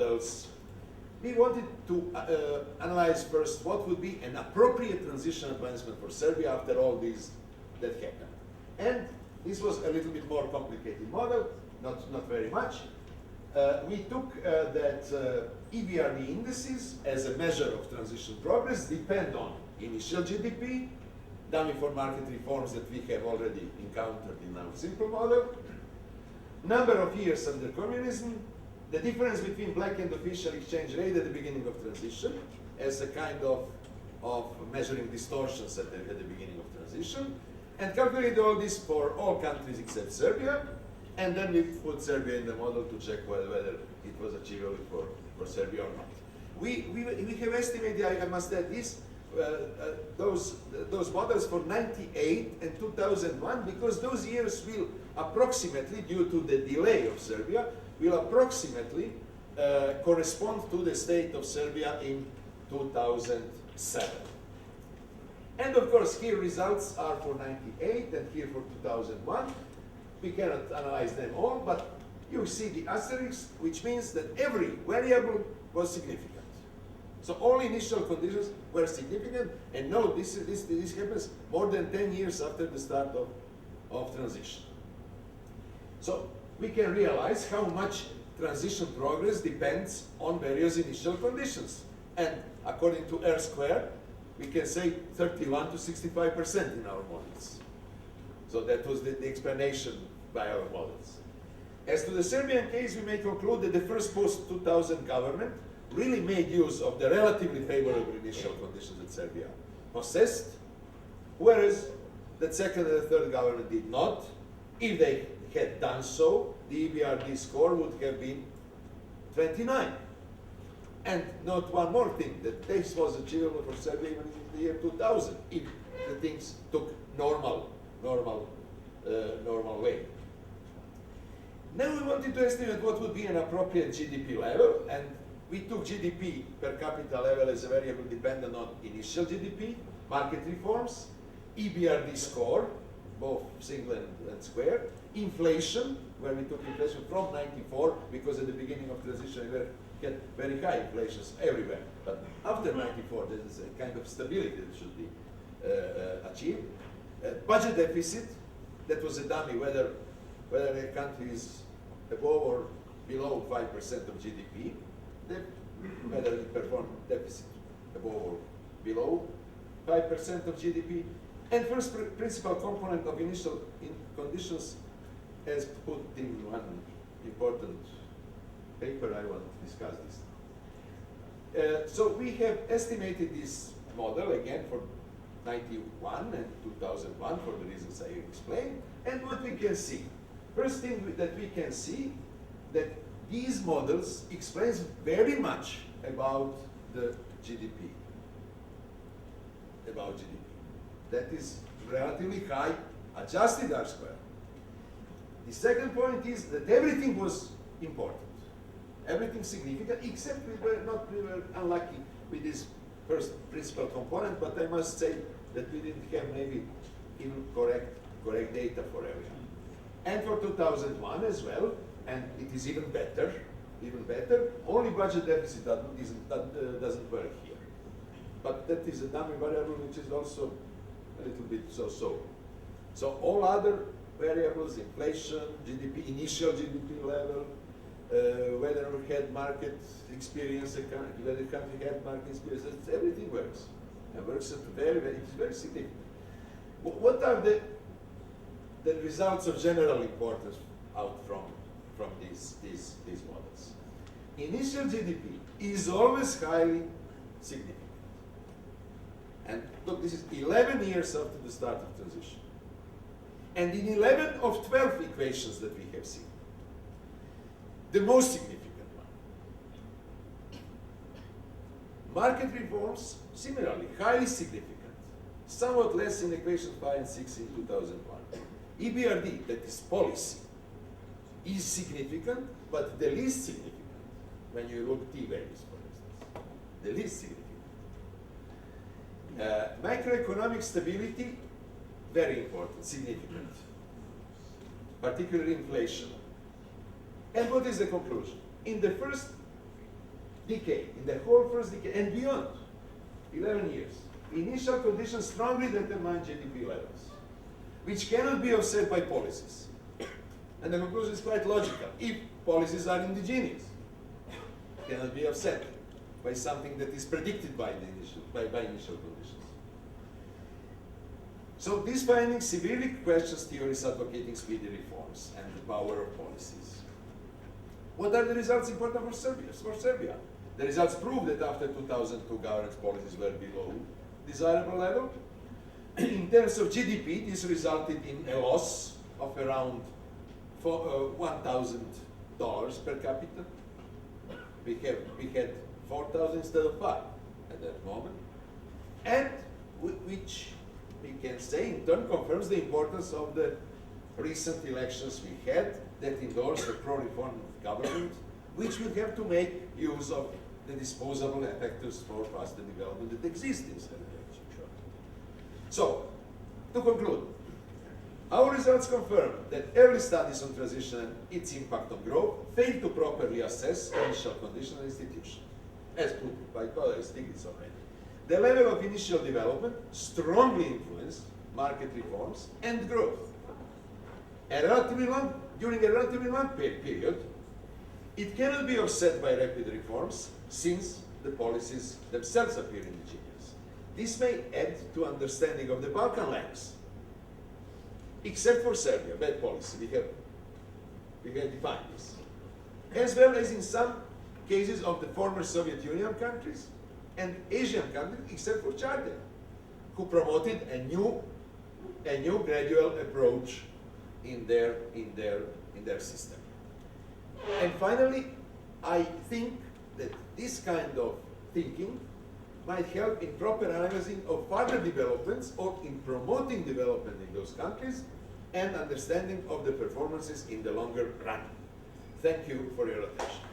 models. We wanted to analyze first what would be an appropriate transition advancement for Serbia after all these that happened. And this was a little bit more complicated model, not very much. We took that EBRD indices as a measure of transition progress depend on initial GDP, dummy for market reforms that we have already encountered in our simple model, number of years under communism, the difference between black and official exchange rate at the beginning of transition as a kind of measuring distortions at the beginning of transition, and calculate all this for all countries except Serbia, and then we put Serbia in the model to check whether it was achievable for Serbia or not. We have estimated, I must add this, those models for 98 and 2001, because those years will approximately, due to the delay of Serbia, will approximately correspond to the state of Serbia in 2007. And of course, here results are for 98 and here for 2001. We cannot analyze them all, but you see the asterisk, which means that every variable was significant. So all initial conditions were significant, and note this happens more than 10 years after the start of transition. So we can realize how much transition progress depends on various initial conditions. And according to R squared, we can say 31 to 65% in our models. So that was the explanation by our models. As to the Serbian case, we may conclude that the first post-2000 government really made use of the relatively favorable initial conditions that Serbia possessed, whereas the second and the third government did not. If they had done so, the EBRD score would have been 29. And note one more thing, that this was achievable for Serbia even in the year 2000, if the things took normal way. Now we wanted to estimate what would be an appropriate GDP level, and we took GDP per capita level as a variable dependent on initial GDP, market reforms, EBRD score, both single and square, inflation, where we took inflation from 94, because at the beginning of transition we had very high inflations everywhere. But after 94, there is a kind of stability that should be achieved. Budget deficit, that was a dummy, whether a country is above or below 5% of GDP, whether it performed deficit above or below 5% of GDP. And first principal component of initial conditions, as put in one important paper, I want to discuss this. So we have estimated this model again for 91 and 2001 for the reasons I explained, and what we can see. First thing that we can see, that these models explains very much about the GDP. That is relatively high, adjusted R squared. The second point is that everything was important. Everything significant, except we were unlucky with this first principal component, but I must say that we didn't have maybe even correct data for everything. And for 2001 as well, and it is even better, only budget deficit doesn't work here. But that is a dummy variable which is also a little bit so-so. So all other variables, inflation, GDP, initial GDP level, whether we had market experience, whether the country had market experience, everything works. It works at it's very significant. What are the results of general importance out from these models? Initial GDP is always highly significant. And look, this is 11 years after the start of transition. And in 11 of 12 equations that we have seen, the most significant one. Market reforms, similarly, highly significant. Somewhat less in equations 5 and 6 in 2001. EBRD, that is policy, is significant, but the least significant, when you look T values, for instance, the least significant. Macroeconomic stability, very important, significant, particularly inflation. And what is the conclusion? In the first decade, in the whole first decade, and beyond, 11 years, initial conditions strongly determine GDP levels, which cannot be offset by policies. And the conclusion is quite logical. If policies are indigenous, cannot be offset by something that is predicted by initial conditions. So these findings severely questions theories advocating speedy reforms and the power of policies. What are the results important for Serbia? The results prove that after 2002, government policies were below desirable level. In terms of GDP, this resulted in a loss of around $1,000 per capita. We had 4,000 instead of 5 at that moment, and which we can say in turn confirms the importance of the recent elections we had that endorsed a pro-reform government, which will have to make use of the disposable factors for faster development that exist in Serbia. So, to conclude, our results confirm that early studies on transition and its impact on growth fail to properly assess initial conditions and institutions, as put by colleagues Stiglitz already. The level of initial development strongly influenced market reforms and growth. During a relatively long period, it cannot be offset by rapid reforms since the policies themselves appear indigenous. This may add to understanding of the Balkan lands, except for Serbia, bad policy, we have defined this. As well as in some cases of the former Soviet Union countries and Asian countries, except for China, who promoted a new gradual approach in their system. And finally, I think that this kind of thinking might help in proper analyzing of further developments or in promoting development in those countries and understanding of the performances in the longer run. Thank you for your attention.